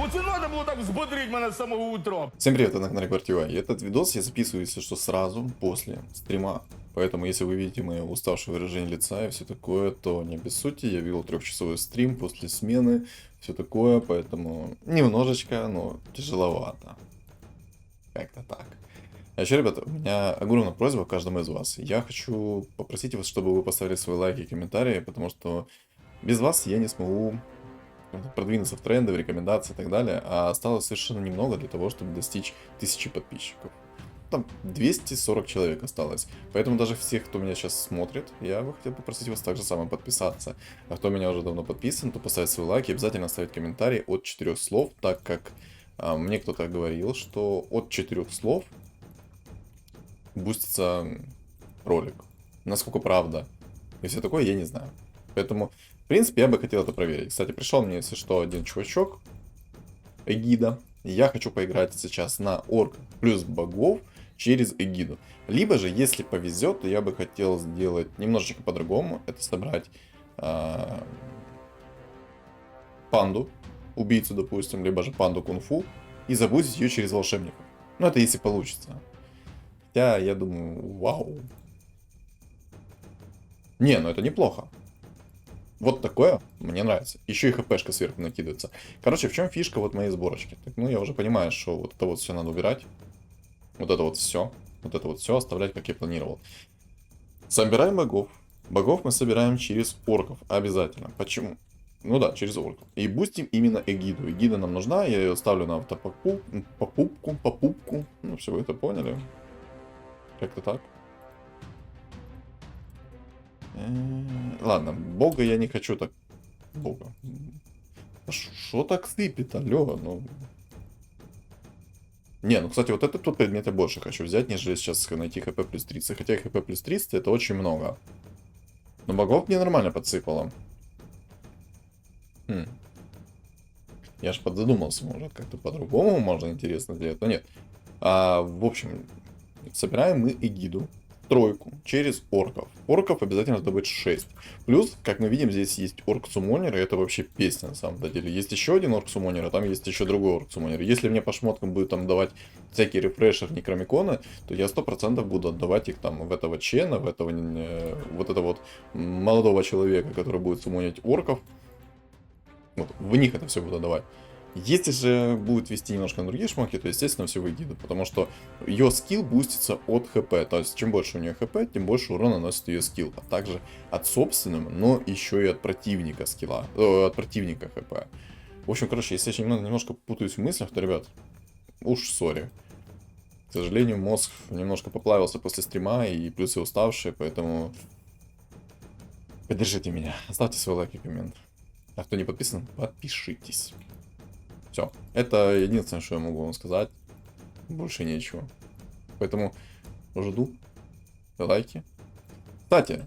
Оце надо було так взбодрить мене з самого утра. Всем привет, это на канале Квартива. И этот видос я записываю, если что, сразу после стрима. Поэтому, если вы видите мое уставшее выражение лица и все такое, то не обессудьте. Я вел 3-часовой стрим после смены, все такое, поэтому немножечко, но тяжеловато. Как-то так. А еще, ребята, у меня огромная просьба к каждому из вас. Я хочу попросить вас, чтобы вы поставили свои лайки и комментарии, потому что без вас я не смогу продвинуться в тренды, в рекомендации и так далее, а осталось совершенно немного для того, чтобы достичь 1000 подписчиков. Там 240 человек осталось. Поэтому даже всех, кто меня сейчас смотрит, я бы хотел попросить вас также самое подписаться. А кто меня уже давно подписан, то поставить свой лайк и обязательно оставить комментарий от 4 слов, так как мне кто-то говорил, что от 4 слов бустится ролик. Насколько правда и все такое, я не знаю. Поэтому, в принципе, я бы хотел это проверить. Кстати, пришел мне, если что, один чувачок, эгида. Я хочу поиграть сейчас на орк плюс богов через эгиду. Либо же, если повезет, то я бы хотел сделать немножечко по-другому. Это собрать панду, убийцу, допустим, либо же панду кунг-фу, и забустить ее через волшебников. Ну, это если получится. Хотя, я думаю, вау. Не, ну это неплохо. Вот такое мне нравится. Еще и хпшка сверху накидывается. Короче, в чем фишка вот моей сборочки? Так, ну, я уже понимаю, что вот это вот все надо убирать. Вот это вот все. Вот это вот все оставлять, как я планировал. Собираем богов. Богов мы собираем через орков. Обязательно. Почему? Ну да, через орков. И бустим именно эгиду. Эгида нам нужна. Я ее ставлю на попупку. Ну, все, вы это поняли. Как-то так. Ладно, бога я не хочу так. Бога. Что так сыпет, алё? Ну... Не, ну, кстати, вот этот вот предмет я больше хочу взять, нежели сейчас найти хп плюс 30. Хотя хп плюс 300 это очень много. Но богов мне нормально подсыпало. Я ж подзадумался, может, как-то по-другому можно, интересно сделать, но нет. В общем, собираем мы эгиду. Тройку через орков. Орков обязательно добыть 6. Плюс, как мы видим, здесь есть орк-суммонер, и это вообще песня на самом деле. Есть еще один орк-суммонер, а там есть еще другой орк-суммонер. Если мне по шмоткам будет там давать всякие рефрешер некромиконы, то я 100% буду отдавать их там в этого чена, в этого вот этого вот молодого человека, который будет суммонить орков. Вот, в них это все буду давать. Если же будет вести немножко на другие шмотки, то, естественно, все в эгиду, потому что ее скилл бустится от хп. То есть, чем больше у нее хп, тем больше урона наносит ее скилл. А также от собственного, но еще и от противника скилла, от противника хп. В общем, короче, если я немножко путаюсь в мыслях, то, ребят, уж сори. К сожалению, мозг немножко поплавился после стрима, и плюс я уставший, поэтому поддержите меня. Оставьте свой лайк и коммент. А кто не подписан, подпишитесь. Все. Это единственное, что я могу вам сказать. Больше нечего. Поэтому жду лайки. Кстати,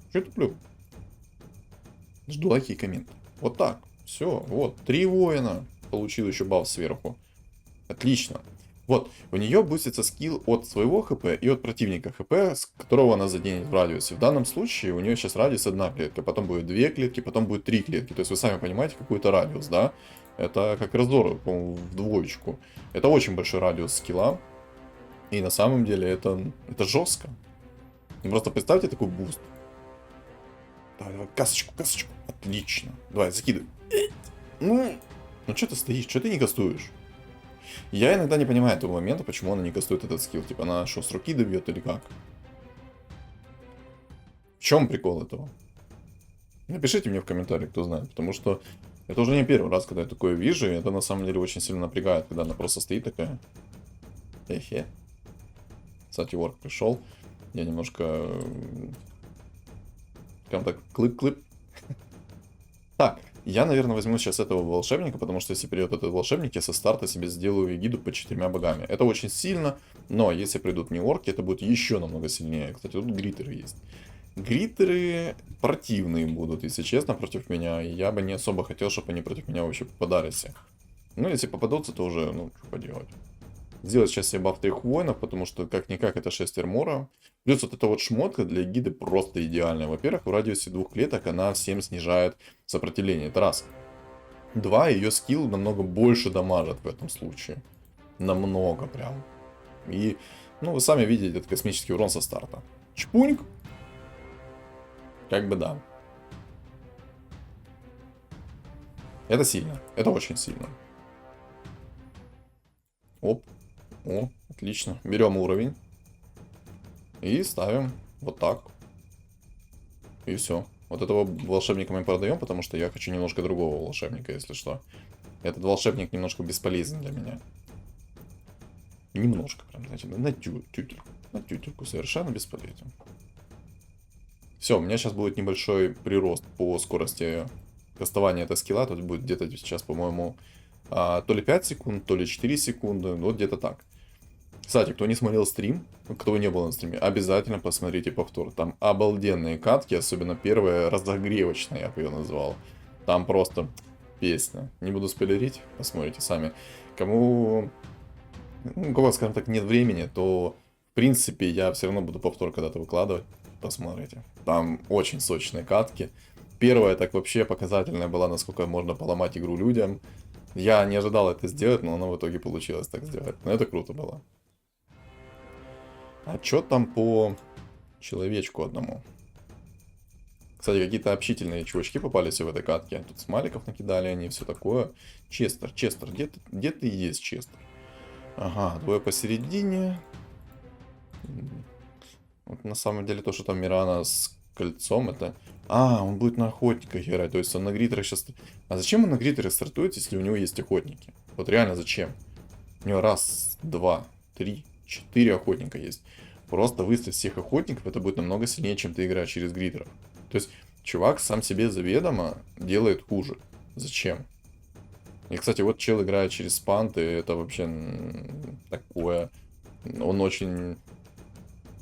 что я туплю? Жду лайки и комменты. Вот так. Все. Вот. 3 воина. Получил еще баф сверху. Отлично. Вот. У нее бустится скилл от своего хп и от противника хп, с которого она заденет в радиусе. В данном случае у нее сейчас радиус 1 клетка, потом будет 2 клетки, потом будет 3 клетки. То есть вы сами понимаете, какой-то радиус, да? Это как раздор, по-моему, в двоечку. Это очень большой радиус скилла. И на самом деле это жестко. Просто представьте такой буст. Давай, давай, касочку. Отлично. Давай, закидывай. Ну что ты стоишь? Что ты не кастуешь? Я иногда не понимаю этого момента, почему она не кастует этот скилл. Типа она что, с руки добьет или как? В чем прикол этого? Напишите мне в комментариях, кто знает. Потому что это уже не первый раз, когда я такое вижу, и это на самом деле очень сильно напрягает, когда она просто стоит такая. Эхе. Кстати, орк пришел. Я немножко... Прям так, клып-клып. Так, я, наверное, возьму сейчас этого волшебника, потому что если придет этот волшебник, я со старта себе сделаю эгиду по 4 богами. Это очень сильно, но если придут не орки, это будет еще намного сильнее. Кстати, тут гриттеры есть. Гриттеры противные будут, если честно, против меня. И я бы не особо хотел, чтобы они против меня вообще попадались. Ну, если попадутся, то уже, ну, что поделать. Сделать сейчас себе баф 3 воинов, потому что, как-никак, это 6 армора. Плюс вот эта вот шмотка для гиды просто идеальная. Во-первых, в радиусе 2 клеток она всем снижает сопротивление. Это раз. 2, ее скилл намного больше дамажит в этом случае. Намного прям. И, ну, вы сами видите этот космический урон со старта. Чпуньк. Как бы да. Это сильно. Это очень сильно. Оп. О, отлично. Берем уровень. И ставим вот так. И все. Вот этого волшебника мы продаем, потому что я хочу немножко другого волшебника, если что. Этот волшебник немножко бесполезен для меня. Немножко прям, знаете, на тютельку. На тютельку совершенно бесполезен. Все, у меня сейчас будет небольшой прирост по скорости кастования этого скилла. Тут будет где-то сейчас, по-моему, то ли 5 секунд, то ли 4 секунды. Вот где-то так. Кстати, кто не смотрел стрим, кто не был на стриме, обязательно посмотрите повтор. Там обалденные катки, особенно первая разогревочная, я бы ее назвал. Там просто песня. Не буду спойлерить, посмотрите сами. Кому, у кого, скажем так, нет времени, то, в принципе, я все равно буду повтор когда-то выкладывать. Посмотрите. Там очень сочные катки. Первая так вообще показательная была, насколько можно поломать игру людям. Я не ожидал это сделать, но оно в итоге получилось так сделать. Но это круто было. А чё там по человечку одному? Кстати, какие-то общительные чувачки попались в этой катке. Тут смайликов накидали они, все такое. Честер, Честер, где ты есть, Честер? Ага, двое посередине. Вот на самом деле то, что там Мирана с кольцом, это... А, он будет на охотниках играть, то есть он на гритерах сейчас... А зачем он на гритерах стартует, если у него есть охотники? Вот реально зачем? У него раз, два, три, 4 охотника есть. Просто выставь всех охотников, это будет намного сильнее, чем ты играешь через гритеров. То есть, чувак сам себе заведомо делает хуже. Зачем? И, кстати, вот чел играет через спанты, это вообще такое... Он очень...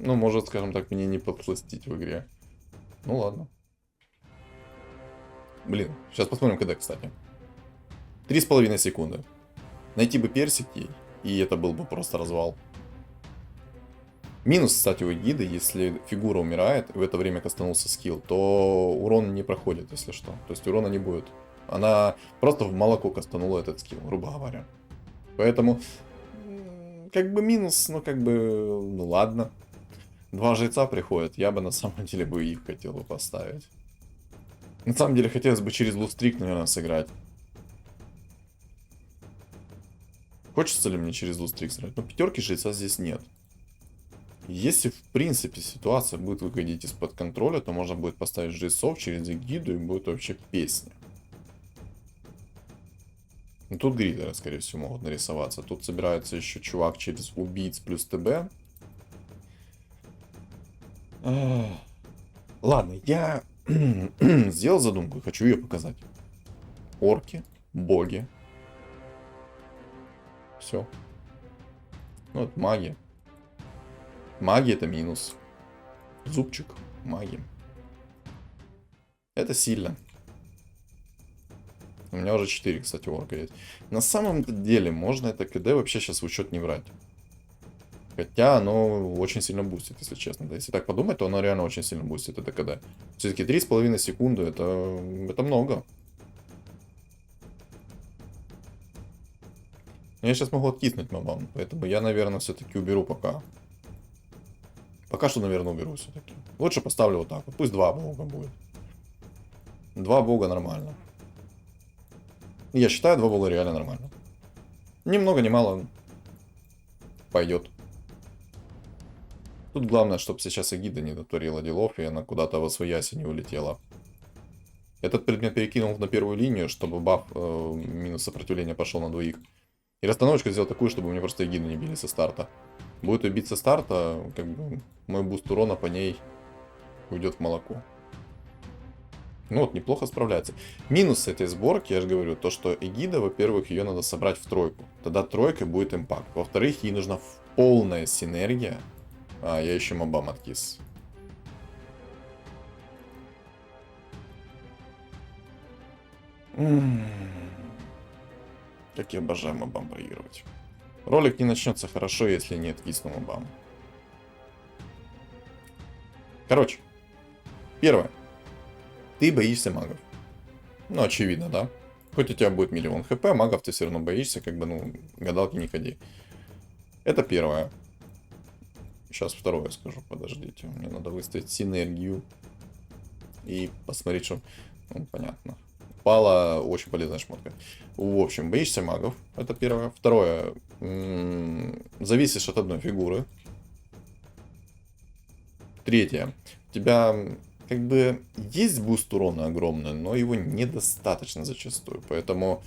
Ну, может, скажем так, мне не подсластить в игре. Ну, ладно. Блин, сейчас посмотрим КД, кстати. 3,5 секунды. Найти бы персики, и это был бы просто развал. Минус, кстати, у гиды, если фигура умирает, и в это время кастанулся скилл, то урон не проходит, если что. То есть урона не будет. Она просто в молоко кастанула этот скилл, грубо говоря. Поэтому, как бы минус, но как бы, ну ладно. 2 жреца приходят, я бы на самом деле бы их хотел бы поставить. На самом деле хотелось бы через лустрик, наверное, сыграть. Хочется ли мне через лустрик сыграть? Но пятерки жреца здесь нет. Если, в принципе, ситуация будет выходить из-под контроля, то можно будет поставить жрецов через эгиду, и будет вообще песня. Ну, тут гридеры, скорее всего, могут нарисоваться. Тут собирается еще чувак через убийц плюс ТБ. Ладно, я сделал задумку и хочу ее показать. Орки, боги. Все. Ну, вот магия. Магия это минус. Зубчик, магия. Это сильно. У меня уже 4, кстати, орка есть. На самом деле, можно это КД вообще сейчас в учет не брать. Хотя оно очень сильно бустит, если честно. Да, если так подумать, то оно реально очень сильно бустит, это КД. Все-таки 3,5 секунды, это много. Я сейчас могу откиснуть мобам, поэтому я, наверное, все-таки уберу пока. Пока что, наверное, уберу все-таки. Лучше поставлю вот так вот. Пусть 2 бога будет. 2 бога нормально. Я считаю, 2 бога реально нормально. Ни много, ни мало. Пойдет. Тут главное, чтобы сейчас эгида не дотворила делов, и она куда-то во свояси не улетела. Этот предмет перекинул на первую линию, чтобы баф минус сопротивления пошел на двоих. И расстановочку сделал такую, чтобы мне просто эгиду не били со старта. Будет убить со старта, как бы мой буст урона по ней уйдет в молоко. Ну вот, неплохо справляется. Минус этой сборки, я же говорю, то, что эгида, во-первых, ее надо собрать в тройку. Тогда тройка будет импакт. Во-вторых, ей нужна полная синергия. А, я еще мобам откис. Как я обожаю мобам проигрывать. Ролик не начнется хорошо, если не откисну мобам. Короче. Первое. Ты боишься магов. Ну, очевидно, да? Хоть у тебя будет миллион хп, магов ты все равно боишься, как бы, ну, гадалки не ходи. Это первое. Сейчас второе скажу, подождите. Мне надо выставить синергию. И посмотреть, что... Ну, понятно. Пала очень полезная шмотка. В общем, боишься магов. Это первое. Второе. Зависишь от одной фигуры. Третье. У тебя как бы есть буст урона огромный, но его недостаточно зачастую. Поэтому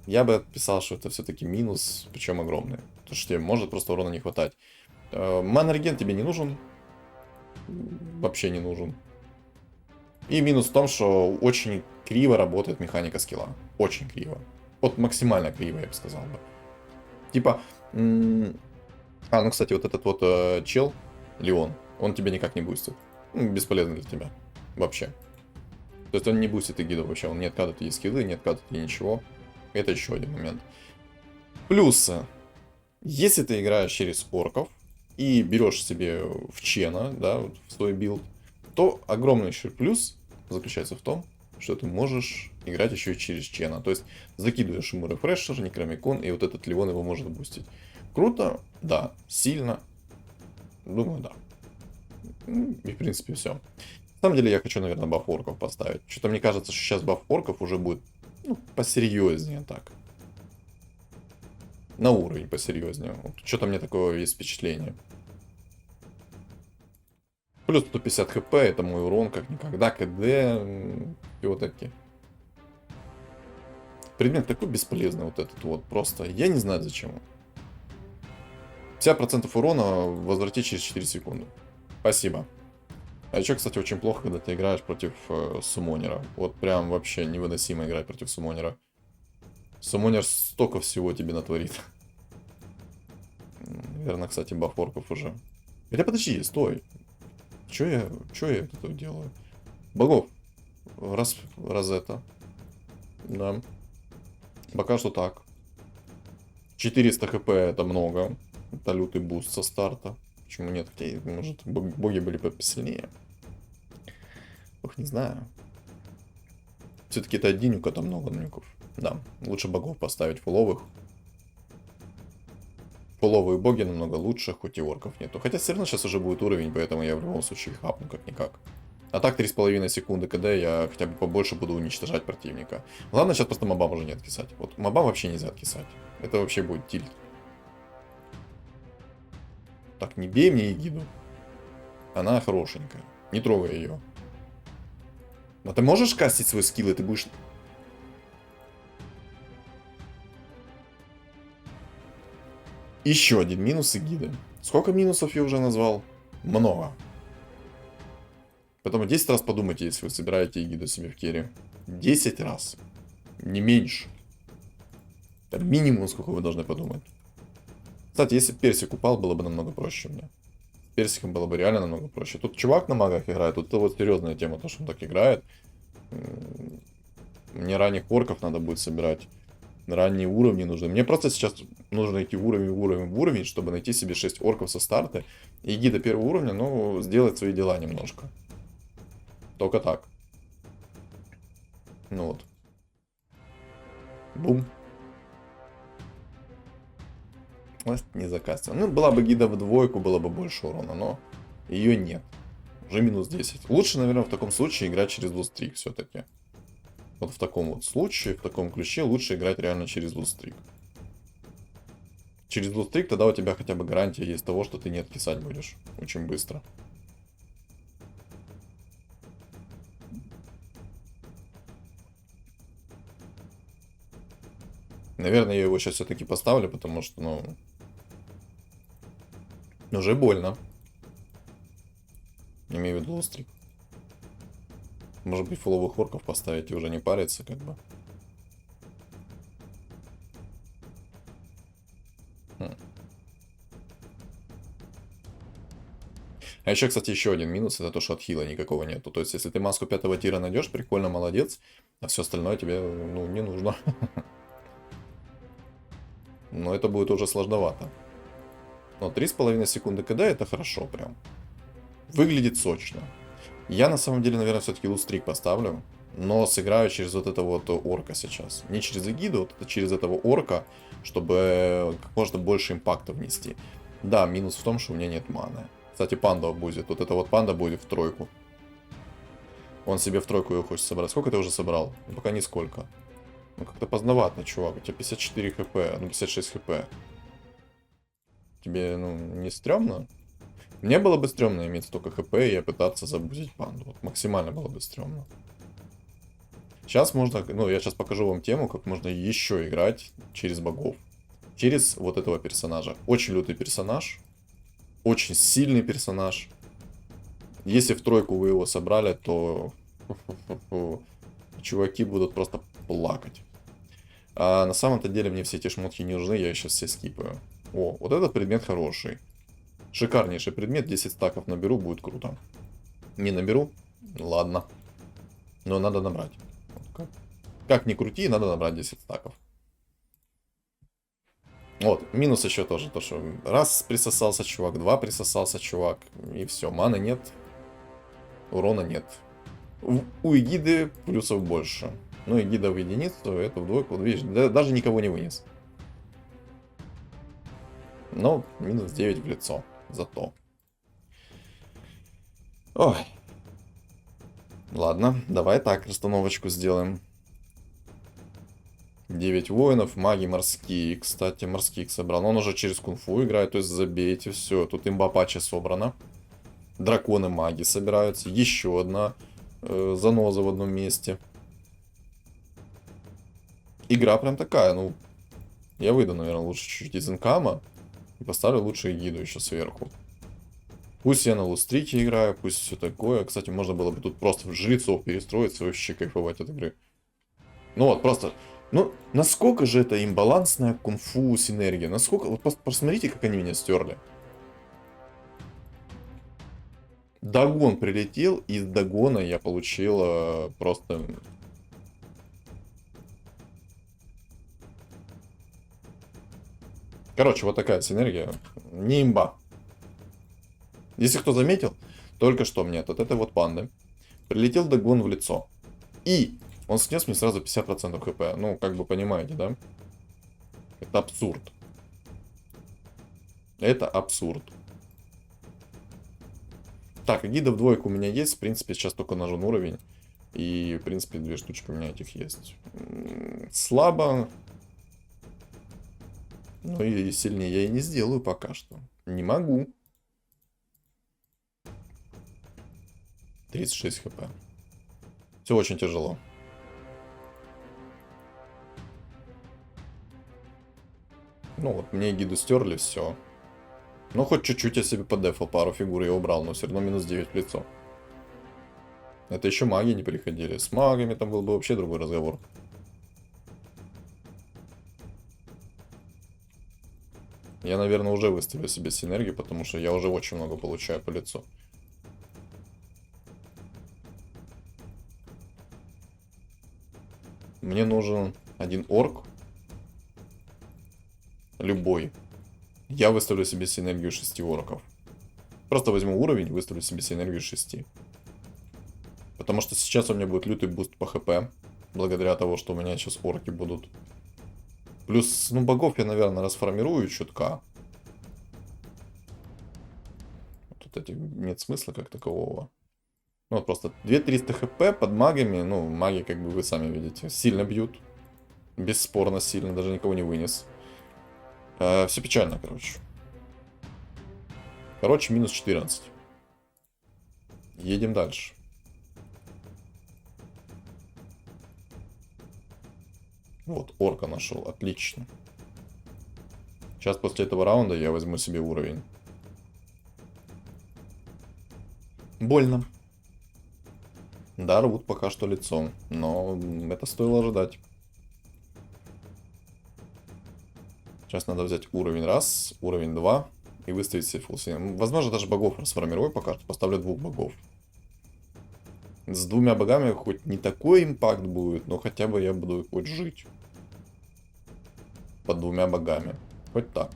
я бы отписал, что это все-таки минус, причем огромный. Потому что тебе может просто урона не хватать. Маннерген тебе не нужен. Вообще не нужен. И минус в том, что очень криво работает механика скилла. Очень криво. Вот максимально криво, я бы сказал бы. Типа... ну, кстати, вот этот вот чел, Леон, он тебя никак не бустит. Бесполезно для тебя. Вообще. То есть он не бустит эгиду вообще. Он не откатывает ей скиллы, не откатывает ей ничего. Это еще один момент. Плюсы. Если ты играешь через орков и берешь себе в чена, да, в свой билд, то огромный еще плюс заключается в том, что ты можешь играть еще и через чена. То есть закидываешь ему рефрешер, некромикон, и вот этот Леон его может бустить. Круто? Да. Сильно? Думаю, да. И в принципе все. На самом деле я хочу, наверное, баф орков поставить. Что-то мне кажется, что сейчас баф орков уже будет, ну, посерьезнее так. На уровень посерьезнее. Вот, что-то мне такое есть впечатление. Плюс 150 хп, это мой урон, как никогда, КД, все-таки. Предмет такой бесполезный вот этот вот, просто, я не знаю зачем. 50% урона возвратить через 4 секунды. Спасибо. А еще, кстати, очень плохо, когда ты играешь против суммонера. Вот прям вообще невыносимо играть против суммонера. Суммонер столько всего тебе натворит. Наверное, кстати, баф орков уже. Хотя подожди, стой. Чё я это тут делаю? Богов. Раз это. Да. Пока что так. 400 хп это много. Это лютый буст со старта. Почему нет? Хотя, может, боги были бы посильнее. Ох, не знаю. Все-таки это один нюк, это много нюков. Да, лучше богов поставить фуловых. Фуловые боги намного лучше, хоть и орков нету. Хотя все равно сейчас уже будет уровень, поэтому я в любом случае хапну как-никак. А так 3,5 секунды, когда я хотя бы побольше буду уничтожать противника. Главное сейчас просто мобам уже не откисать. Вот мобам вообще нельзя откисать. Это вообще будет тильт. Так, не бей мне эгиду. Она хорошенькая. Не трогай ее. А ты можешь кастить свой скилл, и ты будешь... Еще один минус эгиды. Сколько минусов я уже назвал? Много. Поэтому 10 раз подумайте, если вы собираете эгиду себе в керри. 10 раз. Не меньше. Это минимум, сколько вы должны подумать. Кстати, если бы персик упал, было бы намного проще мне. С персиком было бы реально намного проще. Тут чувак на магах играет, тут это вот серьезная тема, то, что он так играет. Мне ранних орков надо будет собирать. Ранние уровни нужны. Мне просто сейчас нужно идти в уровень, чтобы найти себе 6 орков со старта. И гида первого уровня, ну, сделать свои дела немножко. Только так. Ну вот. Бум. Не закастил. Ну, была бы гида в двойку, было бы больше урона, но ее нет. Уже минус 10. Лучше, наверное, в таком случае играть через лустрик все-таки. Вот в таком вот случае, в таком ключе лучше играть реально через лустрик. Через лустрик тогда у тебя хотя бы гарантия есть того, что ты не откисать будешь очень быстро. Наверное, я его сейчас все-таки поставлю, потому что, ну, уже больно. Имею в виду лустрик. Может быть, фуловых орков поставить и уже не париться, как бы. А еще, кстати, еще один минус, это то, что отхила никакого нету. То есть, если ты маску 5-го тира найдешь, прикольно, молодец, а все остальное тебе, ну, не нужно. Но это будет уже сложновато. Но 3,5 секунды КД это хорошо прям. Выглядит сочно. Я на самом деле, наверное, все-таки лустрик поставлю. но сыграю через вот это вот орка сейчас. Не через эгиду, вот это через этого орка, чтобы как можно больше импакта внести. Да, минус в том, что у меня нет маны. Кстати, панда будет. Вот это вот панда будет в тройку. Он себе в тройку ее хочет собрать. Сколько ты уже собрал? Ну, пока нисколько. Ну, как-то поздновато, чувак. У тебя 54 хп, ну, 56 хп. Тебе, ну, не стрёмно? Мне было бы стрёмно иметь столько хп и пытаться забузить панду. Вот максимально было бы стрёмно. Сейчас можно, ну, я сейчас покажу вам тему, как можно еще играть через богов. Через вот этого персонажа. Очень лютый персонаж. Очень сильный персонаж. Если в тройку вы его собрали, то чуваки будут просто плакать. А на самом-то деле мне все эти шмотки не нужны, я их сейчас все скипаю. О, вот этот предмет хороший. Шикарнейший предмет, 10 стаков наберу, будет круто. Не наберу? Ладно. Но надо набрать. Как ни крути, надо набрать 10 стаков. Вот, минус еще тоже, то что раз присосался чувак, два присосался чувак, и все, маны нет, урона нет. У эгиды плюсов больше. Ну, эгида в единицу, это в двойку, видишь, даже никого не вынес. Но минус 9 в лицо, зато. Ой. Ладно, давай так, расстановочку сделаем. 9 воинов, маги морские. Кстати, морских собрал. Но он уже через кунг-фу играет, то есть забейте. Все, тут имба пача собрана. Драконы маги собираются. Еще одна заноза в одном месте. Игра прям такая, ну... Я выйду, наверное, лучше чуть-чуть из инкама. И поставлю лучше эгиду еще сверху. Пусть я на лустрите играю, пусть все такое. Кстати, можно было бы тут просто в жрецов перестроиться и вообще кайфовать от игры. Ну вот, просто... Ну, насколько же это имбалансная кунг-фу синергия? Насколько... Вот посмотрите, как они меня стерли. Дагон прилетел, и из Дагона я получил просто... Короче, вот такая синергия. Не имба. Если кто заметил, только что мне от этой вот панды прилетел Дагон в лицо. И он снес мне сразу 50% хп. Ну, как бы понимаете, да? Это абсурд. Это абсурд. Так, гида в двойку у меня есть. В принципе, сейчас только нажму уровень. И, в принципе, две штучки у меня этих есть. Слабо. Ну и сильнее я и не сделаю пока что. Не могу. 36 хп. Все очень тяжело. Ну вот, мне гиду стерли, все. Ну, хоть чуть-чуть я себе поддефал, пару фигур я убрал, но все равно минус 9 в лицо. Это еще маги не приходили. С магами там был бы вообще другой разговор. Я, наверное, уже выставлю себе синергию, потому что я уже очень много получаю по лицу. Мне нужен один орк. Любой. Я выставлю себе синергию 6 орков. Просто возьму уровень и выставлю себе синергию 6. Потому что сейчас у меня будет лютый буст по хп. Благодаря того, что у меня сейчас орки будут. Плюс, ну, богов я, наверное, расформирую чутка. Тут этих нет смысла как такового. Ну, вот просто 2300 хп под магами. Ну, маги, как бы вы сами видите, сильно бьют. Бесспорно сильно, даже никого не вынес. Все печально, короче. Короче, минус 14. Едем дальше. Вот, орка нашел, отлично. Сейчас после этого раунда я возьму себе уровень. Больно. Да, рвут пока что лицом, но это стоило ожидать. Сейчас надо взять уровень 1, уровень 2 и выставить себе фулл. Возможно, даже богов расформирую пока что, поставлю 2 богов. С 2 богами хоть не такой импакт будет, но хотя бы я буду хоть жить. Под 2 богами. Хоть так.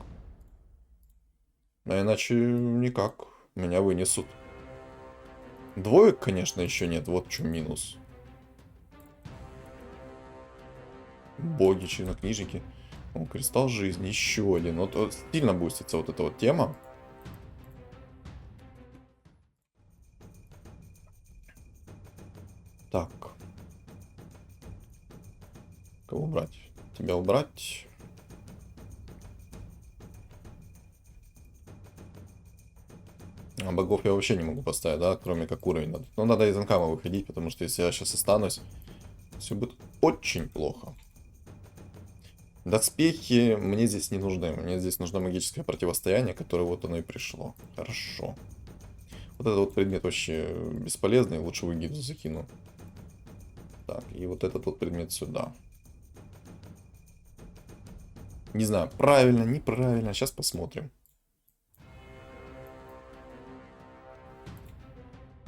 А иначе никак. Меня вынесут. Двоек, конечно, еще нет. Вот в чем минус. Боги, чернокнижники. О, кристалл жизни, еще один. Вот сильно бустится вот эта вот тема. Так. Кого убрать? Тебя убрать. А богов я вообще не могу поставить, да, кроме как уровень надо. Но надо из инкама выходить, потому что если я сейчас останусь, все будет очень плохо. Доспехи мне здесь не нужны. Мне здесь нужно магическое противостояние, которое вот оно и пришло. Хорошо. Вот этот вот предмет вообще бесполезный, лучше в гильдию закину. Так, и вот этот вот предмет сюда. Не знаю, правильно, неправильно, сейчас посмотрим.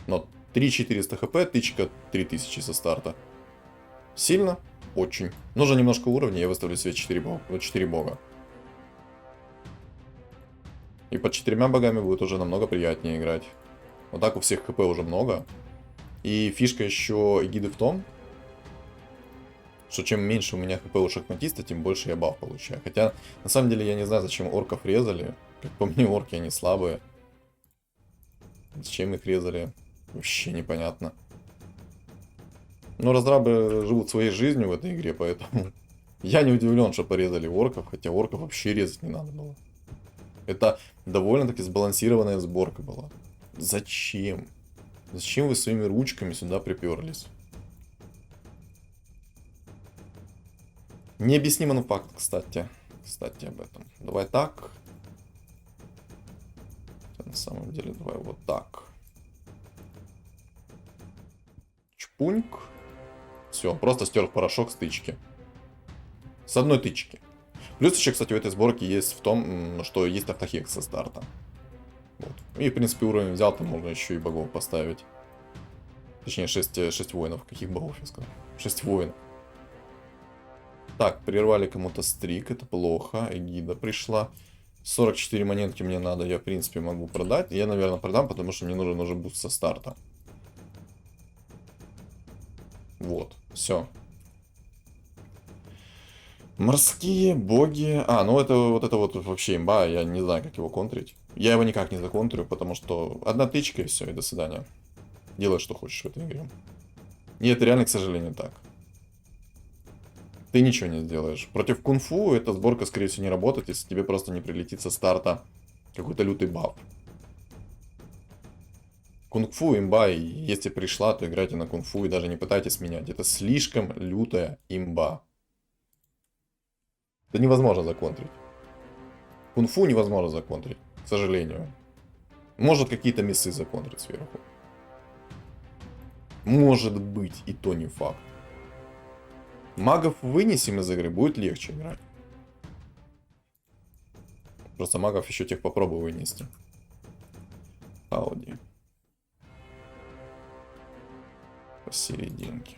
Но 3400 хп, тычка 3000 со старта. Сильно? Очень. Нужно немножко уровня, я выставлю себе 4 бога. И под 4 богами будет уже намного приятнее играть. Вот так у всех хп уже много. И фишка еще эгиды в том, что чем меньше у меня хп у шахматиста, тем больше я баф получаю. Хотя, на самом деле, я не знаю, зачем орков резали. Как по мне, орки, они слабые. Зачем их резали? Вообще непонятно. Но разрабы живут своей жизнью в этой игре, поэтому я не удивлен, что порезали орков, хотя орков вообще резать не надо было. Это довольно-таки сбалансированная сборка была. Зачем? Зачем вы своими ручками сюда приперлись? Необъяснимо, но факт, кстати. Кстати, об этом. Давай так. На самом деле, давай вот так. Чпуньк. Все, просто стер в порошок стычки. С одной тычки. Плюс еще, кстати, у этой сборки есть в том, что есть автохекс со старта. Вот. И, в принципе, уровень взял, там можно еще и богов поставить. Точнее, 6 воинов. Каких богов я сказал? 6 воинов. Так, прервали кому-то стрик, это плохо. Эгида пришла. 44 монетки мне надо, я, в принципе, могу продать. Я, наверное, продам, потому что мне нужен уже буст со старта. Вот, все. Морские боги. А, ну это вот вообще имба, я не знаю, как его контрить. Я его никак не законтрю, потому что одна тычка и все, и до свидания. Делай, что хочешь в этой игре. И это реально, к сожалению, так. Ты ничего не сделаешь. Против кунг-фу эта сборка, скорее всего, не работает, если тебе просто не прилетит со старта какой-то лютый баф. Кунг-фу имба, и если пришла, то играйте на кунг-фу и даже не пытайтесь менять. Это слишком лютая имба. Это невозможно законтрить. Кунг-фу невозможно законтрить, к сожалению. Может какие-то миссы законтрить сверху. Может быть, и то не факт. Магов вынесем из игры, будет легче играть. Просто магов еще тех попробую вынести. Ауди. Посерединке.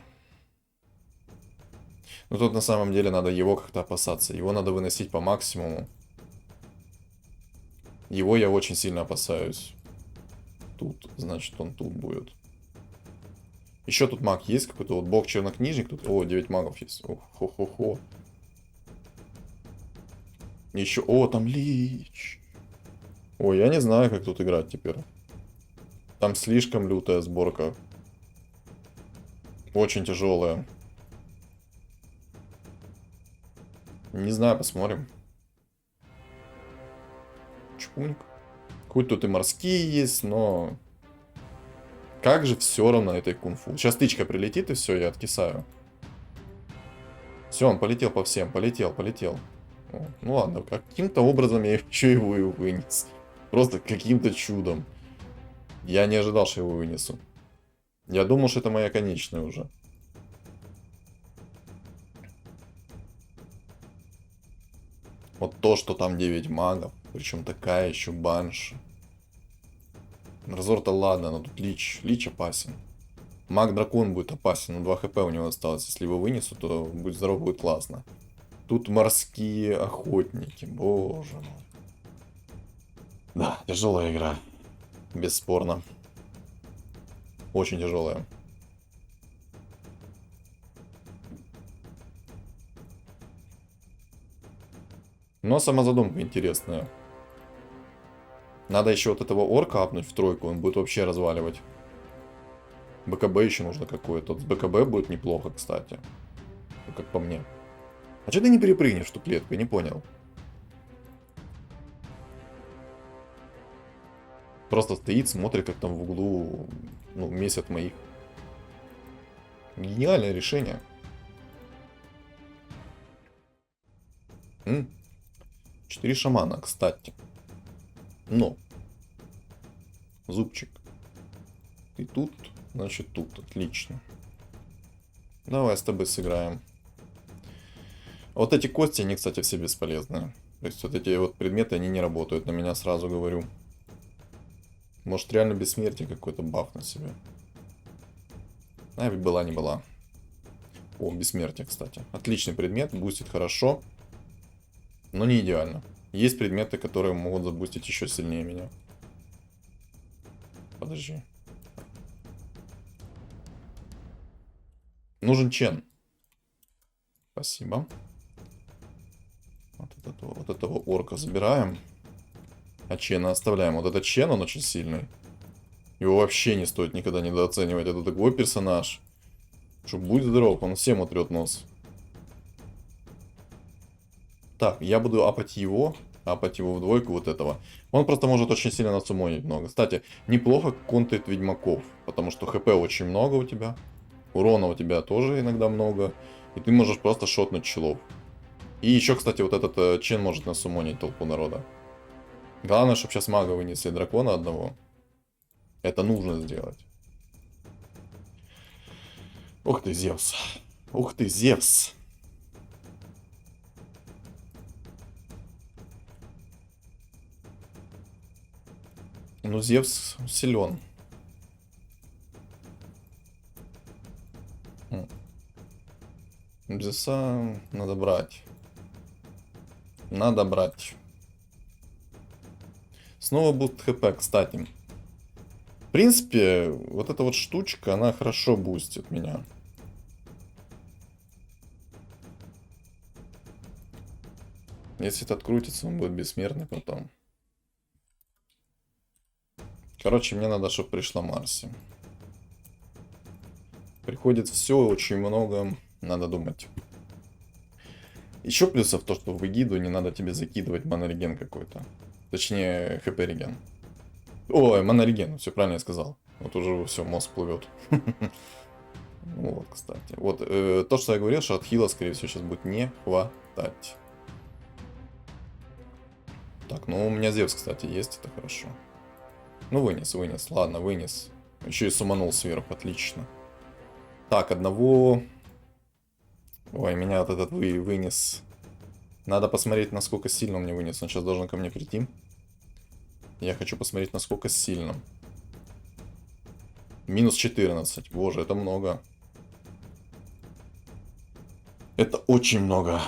Но тут на самом деле надо его как-то опасаться. Его надо выносить по максимуму. Его я очень сильно опасаюсь. Тут, значит, он тут будет. Еще тут маг есть какой-то. Вот бог-чернокнижник. Тут, о, 9 магов есть. Ох, хо-хо-хо. Еще, о, там лич. Ой, я не знаю, как тут играть теперь. Там слишком лютая сборка. Очень тяжелая. Не знаю, посмотрим. Чпуньк. Хоть тут и морские есть, но... Как же все равно этой кунг-фу. Сейчас тычка прилетит, и все, я откисаю. Все, он полетел по всем. Полетел. О, ну ладно, каким-то образом я еще его и вынес. Просто каким-то чудом. Я не ожидал, что его вынесу. Я думал, что это моя конечная уже. Вот то, что там 9 магов. Причем такая еще банша. Разор-то ладно, но тут лич. Лич опасен. Маг-дракон будет опасен, но 2 хп у него осталось. Если его вынесу, то будет здоров, будет классно. Тут морские охотники, боже мой. Да, тяжелая игра. Бесспорно. Очень тяжелая. Но сама задумка интересная. Надо еще вот этого орка апнуть в тройку, он будет вообще разваливать. БКБ еще нужно какое-то. С БКБ будет неплохо, кстати. Ну, как по мне. А что ты не перепрыгнешь в ту клетку? Я не понял. Просто стоит, смотрит, как там в углу, ну, месят моих. Гениальное решение. 4 шамана, кстати. Но. Зубчик. Ты тут, значит тут. Отлично. Давай с тобой сыграем. Вот эти кости, они, кстати, все бесполезные. То есть вот эти вот предметы, они не работают. На меня сразу говорю. Может реально бессмертие какой-то баф на себе. А ведь была не была. О, бессмертие, кстати. Отличный предмет, бустит хорошо. Но не идеально. Есть предметы, которые могут забустить еще сильнее меня. Подожди. Нужен чен. Спасибо. Вот этого орка забираем. А чена оставляем. Вот этот чен, он очень сильный. Его вообще не стоит никогда недооценивать. Это такой персонаж. Что будь здоров, он всем утрет нос. Так, я буду апать его в двойку вот этого. Он просто может очень сильно насумонить много. Кстати, неплохо контрит ведьмаков. Потому что хп очень много у тебя. Урона у тебя тоже иногда много. И ты можешь просто шотнуть челов. И еще, кстати, вот этот чен может насумонить толпу народа. Главное, чтобы сейчас мага вынесли дракона одного. Это нужно сделать. Ух ты, Зевс. Ух ты, Зевс. Ну, Зевс силен. Зевса надо брать. Надо брать. Снова буст хп, кстати. В принципе, вот эта вот штучка, она хорошо бустит меня. Если это открутится, он будет бессмертный потом. Короче, мне надо, чтобы пришла Марси. Приходит все, очень много. Надо думать. Еще плюсов то, что в эгиду не надо тебе закидывать монореген какой-то. Точнее, хп-реген. Ой, монореген, все правильно я сказал. Вот уже все, мозг плывет. Вот, кстати. Вот, то, что я говорил, что от хила, скорее всего, сейчас будет не хватать. Так, ну у меня Зевс, кстати, есть, это хорошо. Ну, вынес, ладно, вынес. Еще и суманул сверху, отлично. Так, одного... Ой, меня вот этот вынес. Надо посмотреть, насколько сильно он мне вынес. Он сейчас должен ко мне прийти. Я хочу посмотреть, насколько сильно. Минус 14. Боже, это много. Это очень много.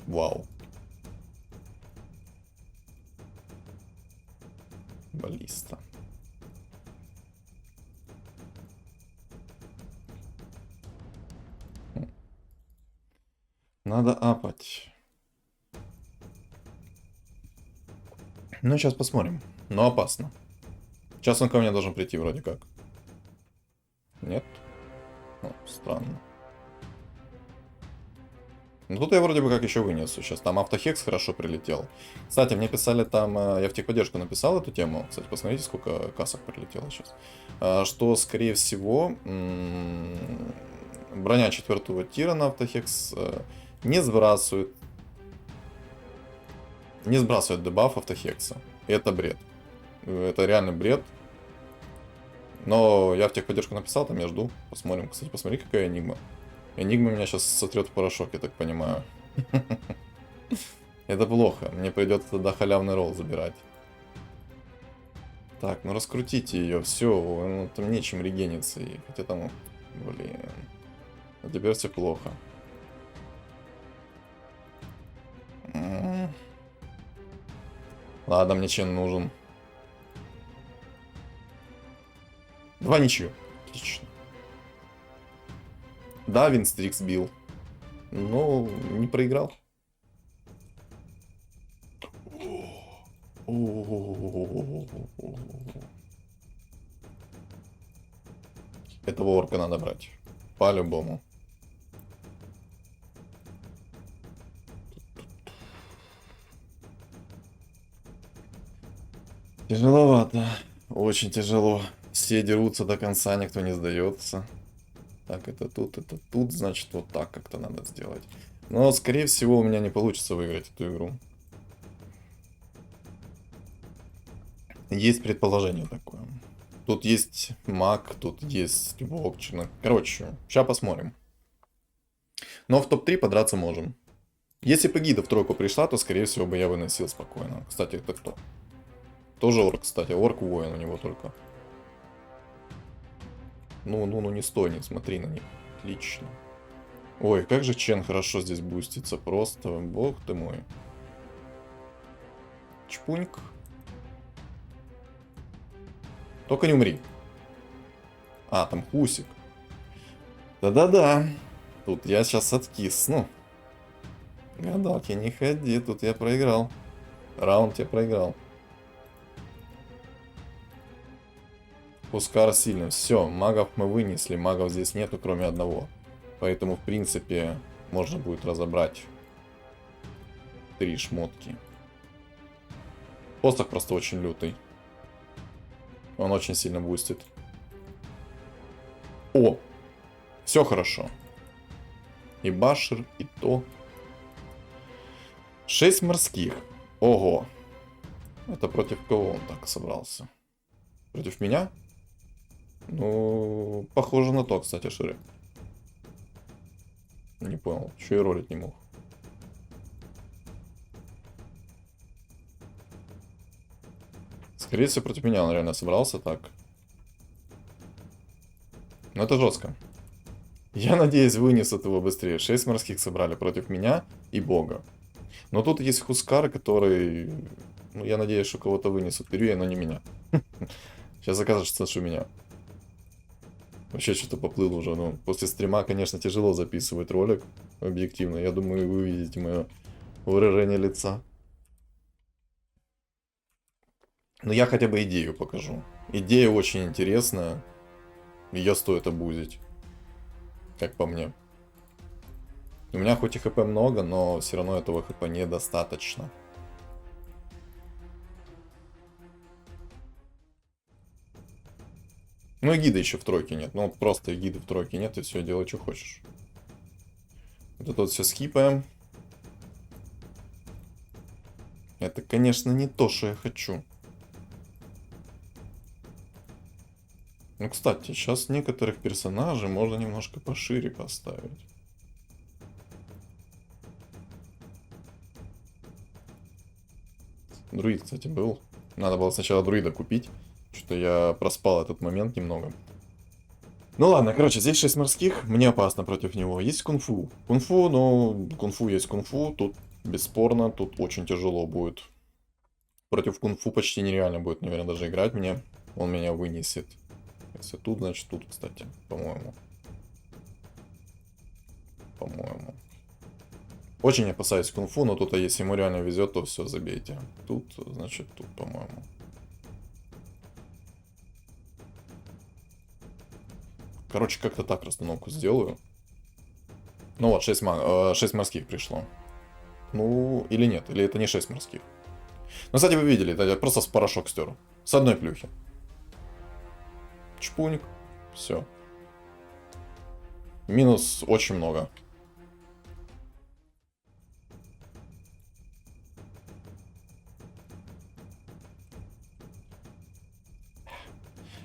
Вау. Баллиста. Надо апать. Ну, сейчас посмотрим. Но опасно. Сейчас он ко мне должен прийти вроде как. Нет? О, странно. Ну, тут я вроде бы как еще вынесу сейчас. Там автохекс хорошо прилетел. Кстати, мне писали там... Я в техподдержку написал эту тему. Кстати, посмотрите, сколько касок прилетело сейчас. Что, скорее всего, броня 4-го тира на автохекс не сбрасывает дебаф автохекса. И это бред. Это реально бред. Но я в техподдержку написал, там я жду. Посмотрим. Кстати, посмотри, какая энигма. Энигма меня сейчас сотрет в порошок, я так понимаю. Это плохо. Мне придется тогда халявный ролл забирать. Так, ну раскрутите ее. Все, ну, там нечем регениться. Хотя там... Блин. А теперь все плохо. Ладно, мне чен нужен. 2 ничью. Отлично. Да, Винстрикс бил. Но не проиграл. Этого орка надо брать. По-любому. Тяжеловато. Очень тяжело. Все дерутся до конца, никто не сдается. Так, это тут, значит, вот так как-то надо сделать. Но, скорее всего, у меня не получится выиграть эту игру. Есть предположение такое. Тут есть маг, тут есть вокчина. Короче, сейчас посмотрим. Но в топ-3 подраться можем. Если бы гида в тройку пришла, то, скорее всего, бы я выносил спокойно. Кстати, это кто? Тоже орк, кстати. Орк-воин у него только. Ну, не стой, не смотри на них. Отлично. Ой, как же Чен хорошо здесь бустится. Просто, бог ты мой. Чпуньк. Только не умри. А, там Хусик. Да-да-да. Тут я сейчас откисну. Гадалки, не ходи, тут я проиграл. Раунд я проиграл. Хускар сильный. Все, магов мы вынесли. Магов здесь нету, кроме одного. Поэтому, в принципе, можно будет разобрать 3 шмотки. Посох просто очень лютый. Он очень сильно бустит. О! Все хорошо. И башер, и то. 6 морских. Ого. Это против кого он так собрался? Против меня? Ну, похоже на то, кстати, Шире. Не понял, что я ролить не мог. Скорее всего, против меня он реально собрался так. Но это жестко. Я надеюсь, вынесут его быстрее. 6 морских собрали против меня и бога. Но тут есть Хускар, который... Ну, я надеюсь, что кого-то вынесут вперед, но не меня. Сейчас окажется, что меня. Вообще что-то поплыл уже. Ну, после стрима, конечно, тяжело записывать ролик. Объективно. Я думаю, вы увидите мое выражение лица. Но я хотя бы идею покажу. Идея очень интересная. Ее стоит обузить. Как по мне. У меня хоть и хп много, но все равно этого хп недостаточно. Ну и гида еще в тройке нет. Ну просто гиды в тройке нет, и все, делай, что хочешь. Вот это вот все скипаем. Это, конечно, не то, что я хочу. Ну, кстати, сейчас некоторых персонажей можно немножко пошире поставить. Друид, кстати, был. Надо было сначала друида купить. Что-то я проспал этот момент немного. Ну ладно, короче, здесь 6 морских. Мне опасно против него. Есть кунг-фу. Кунг-фу, но кунг-фу есть кунг-фу. Тут бесспорно, тут очень тяжело будет. Против кунг-фу почти нереально будет, наверное, даже играть мне. Он меня вынесет. Если тут, значит тут, кстати, по-моему. По-моему. Очень опасаюсь кунг-фу, но тут, если ему реально везет, то все, забейте. Тут, значит, тут, по-моему. Короче, как-то так расстановку сделаю. Ну вот, 6 морских пришло. Ну, или нет, или это не 6 морских. Ну, кстати, вы видели, это я просто с порошок стер. С одной плюхи. Чпуник. Все. Минус очень много.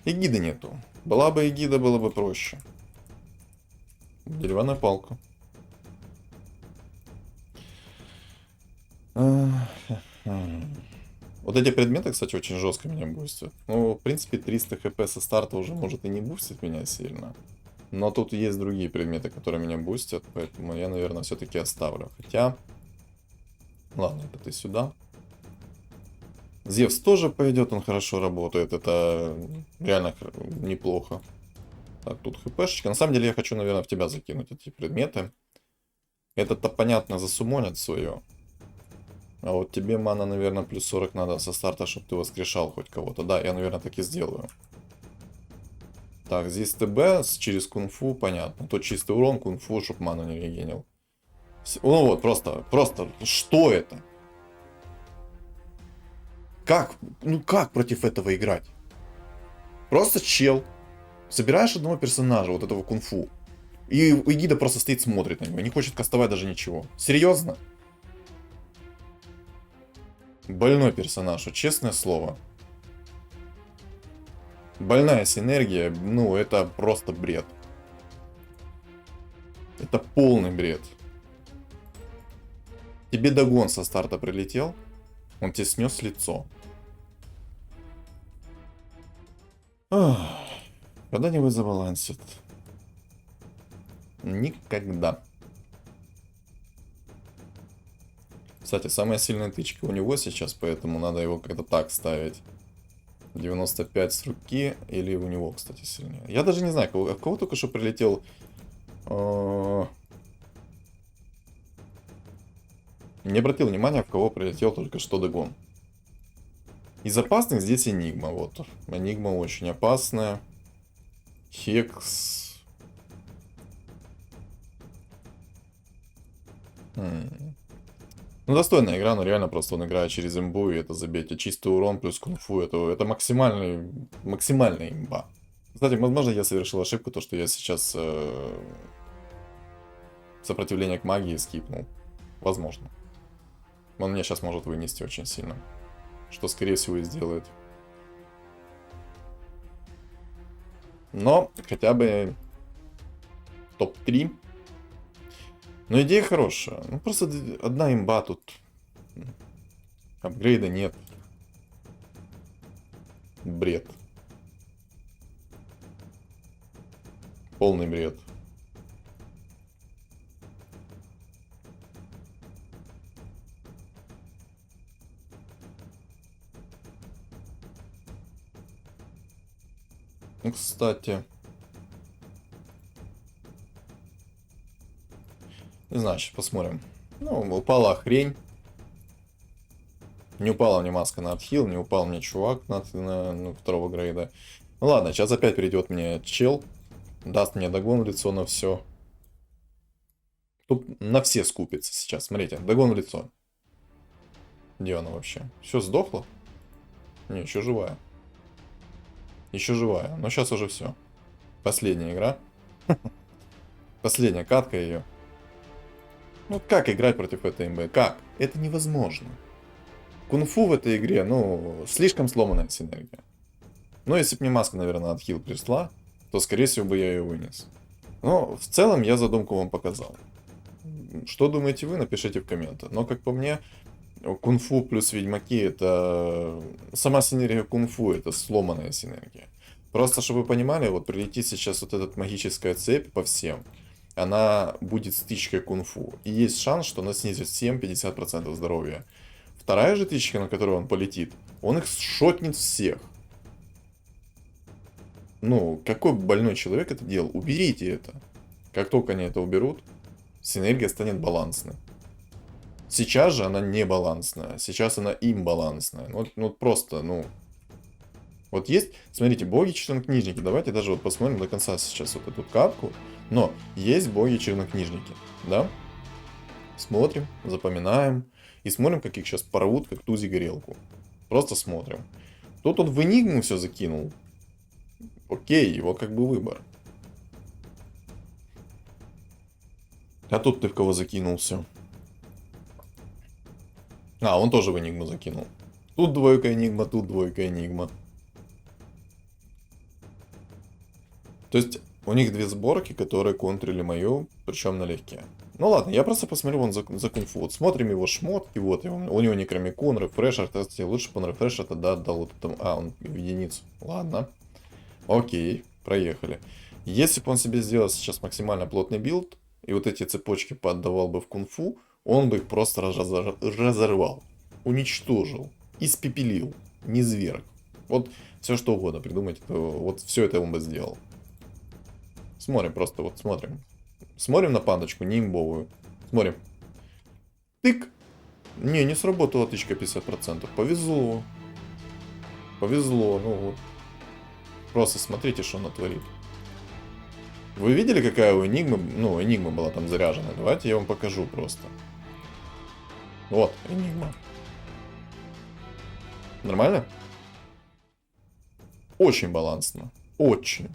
Эгиды нету. Была бы эгида, было бы проще. Деревянная палка. Вот эти предметы, кстати, очень жестко меня бустят. Ну, в принципе, 300 хп со старта уже может и не бустить меня сильно. Но тут есть другие предметы, которые меня бустят, поэтому я, наверное, все-таки оставлю. Хотя... Ладно, это ты сюда. Зевс тоже пойдет, он хорошо работает. Это реально неплохо. Так, тут хпшечка. На самом деле я хочу, наверное, в тебя закинуть эти предметы. Это-то понятно, засумонят свое. А вот тебе мана, наверное, плюс 40 надо со старта, чтобы ты воскрешал хоть кого-то. Да, я, наверное, так и сделаю. Так, здесь ТБ через кунг-фу, понятно. Тут чистый урон, кунг-фу, чтобы ману не регенил. Ну вот, просто, что это? Как? Ну как против этого играть? Просто чел. Собираешь одного персонажа, вот этого кунг-фу. И Эгида просто стоит, смотрит на него. Не хочет кастовать даже ничего. Серьезно? Больной персонаж, вот честное слово. Больная синергия, ну это просто бред. Это полный бред. Тебе догон со старта прилетел, он тебе снес лицо. Когда-нибудь забалансит. Никогда. Кстати, самая сильная тычка у него сейчас, поэтому надо его как-то так ставить. 95 с руки, или у него, кстати, сильнее. Я даже не знаю, в кого только что прилетел. Не обратил внимания, в кого прилетел только что догон. Из опасных здесь Энигма, вот. Энигма очень опасная. Хекс. Ну, достойная игра, но реально просто он играет через имбу, и это забейте. Чистый урон плюс кунг-фу, это максимальная имба. Кстати, возможно, я совершил ошибку, то, что я сейчас сопротивление к магии скипнул. Возможно. Он меня сейчас может вынести очень сильно. Что, скорее всего, и сделает. Но хотя бы топ-3. Но идея хорошая. Ну, просто одна имба тут. Апгрейда нет. Бред. Полный бред. Ну, кстати. Не знаю, сейчас посмотрим. Ну, упала хрень. Не упала мне маска на отхил, не упал мне чувак на второго грейда. Ну ладно, сейчас опять придет мне чел. Даст мне догон в лицо на все. Тут на все скупится сейчас. Смотрите, догон в лицо. Где она вообще? Все сдохло? Не, еще живая. Еще живая. Но сейчас уже все. Последняя игра. Последняя катка ее. Ну как играть против этой МБ? Как? Это невозможно. Кунг-фу в этой игре, ну, слишком сломанная синергия. Но если бы мне маска, наверное, от хил пришла, то, скорее всего, бы я ее вынес. Но в целом я задумку вам показал. Что думаете вы, напишите в комментах. Но, как по мне, кунг-фу плюс ведьмаки это... Сама синергия кунг-фу это сломанная синергия. Просто, чтобы вы понимали, вот прилетит сейчас вот эта магическая цепь по всем. Она будет стычкой кунг-фу. И есть шанс, что она снизит всем 50% здоровья. Вторая же тычка, на которую он полетит, он их шотнет всех. Ну, какой больной человек это делал? Уберите это. Как только они это уберут, синергия станет балансной. Сейчас же она не балансная. Сейчас она имбалансная. Ну просто, ну... Вот есть, смотрите, боги-чернокнижники. Давайте даже вот посмотрим до конца сейчас вот эту катку. Но есть боги-чернокнижники, да? Смотрим, запоминаем. И смотрим, как их сейчас порвут, как тузи горелку. Просто смотрим. Тут он в Энигму все закинул. Окей, его как бы выбор. А тут ты в кого закинулся? А, он тоже в Энигму закинул. Тут двойка Энигма, тут двойка Энигма. То есть, у них две сборки, которые контрили мою, причем налегке. Ну ладно, я просто посмотрю вон за кунг-фу. Вот смотрим его шмотки, вот, у него некромикон, рефрешер, кстати, лучше бы он рефрешер тогда отдал вот этому... А, он в единицу. Ладно. Окей, проехали. Если бы он себе сделал сейчас максимально плотный билд, и вот эти цепочки поотдавал бы в кунг-фу, он бы их просто разорвал. Уничтожил. испепелил, низверг. Вот все что угодно придумать, вот все это он бы сделал. Смотрим просто, вот смотрим. Смотрим на пандочку, не имбовую. Смотрим. Тык. Не сработала тычка 50%. Повезло. Повезло, ну вот. Просто смотрите, что она творит. Вы видели, какая у Энигмы, ну, Энигма была там заряжена? Давайте я вам покажу просто. Вот, Энигма. Нормально? Очень балансно. Очень.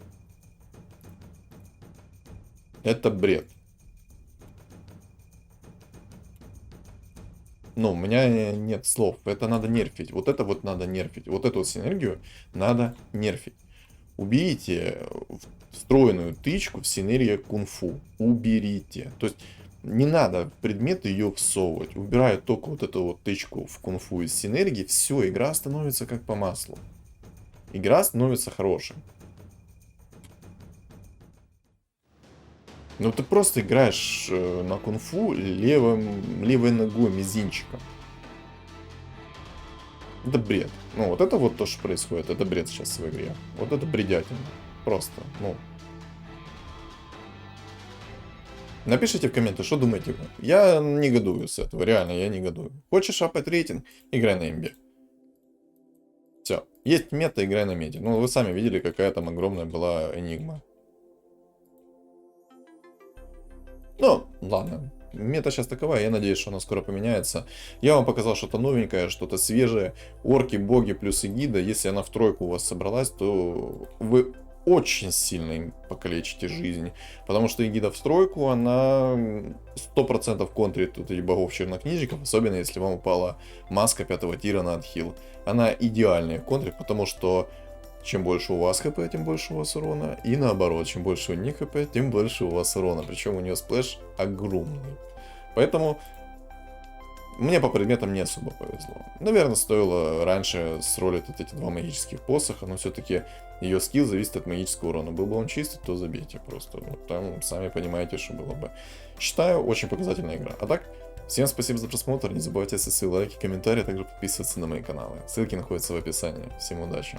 Это бред. Ну, у меня нет слов. Это надо нерфить. Вот это вот надо нерфить. Вот эту вот синергию надо нерфить. Уберите встроенную тычку в синергия кунг-фу. Уберите. То есть не надо в предметы ее всовывать. Убираю только вот эту вот тычку в кунг-фу из синергии. Все, игра становится как по маслу. Игра становится хорошей. Ну ты просто играешь на кунг-фу левой ногой, мизинчиком. Это бред. Ну вот это вот то, что происходит. Это бред сейчас в игре. Вот это бредятина. Просто, ну. Напишите в комменты, что думаете вы. Я негодую с этого, реально, я негодую. Хочешь апать рейтинг? Играй на имбе. Все. Есть мета, играй на мете. Ну вы сами видели, какая там огромная была Энигма. Ну, ладно. Мета сейчас такова, я надеюсь, что она скоро поменяется. Я вам показал что-то новенькое, что-то свежее. Орки, боги плюс эгида. Если она в тройку у вас собралась, то вы очень сильно им покалечите жизнь. Потому что эгида в тройку, она 100% контрит тут этих богов-чернокнижников. Особенно если вам упала маска 5-го тира на отхил. Она идеальная контрит, потому что чем больше у вас хп, тем больше у вас урона. И наоборот, чем больше у них хп, тем больше у вас урона. Причем у нее сплэш огромный. Поэтому мне по предметам не особо повезло. Наверное, стоило раньше сролить вот эти два магических посоха, но все-таки ее скилл зависит от магического урона. Был бы он чистый, то забейте просто. Вот там сами понимаете, что было бы. Считаю, очень показательная игра. А так, всем спасибо за просмотр. Не забывайте оставить свои лайки, комментарии, а также подписываться на мои каналы. Ссылки находятся в описании. Всем удачи.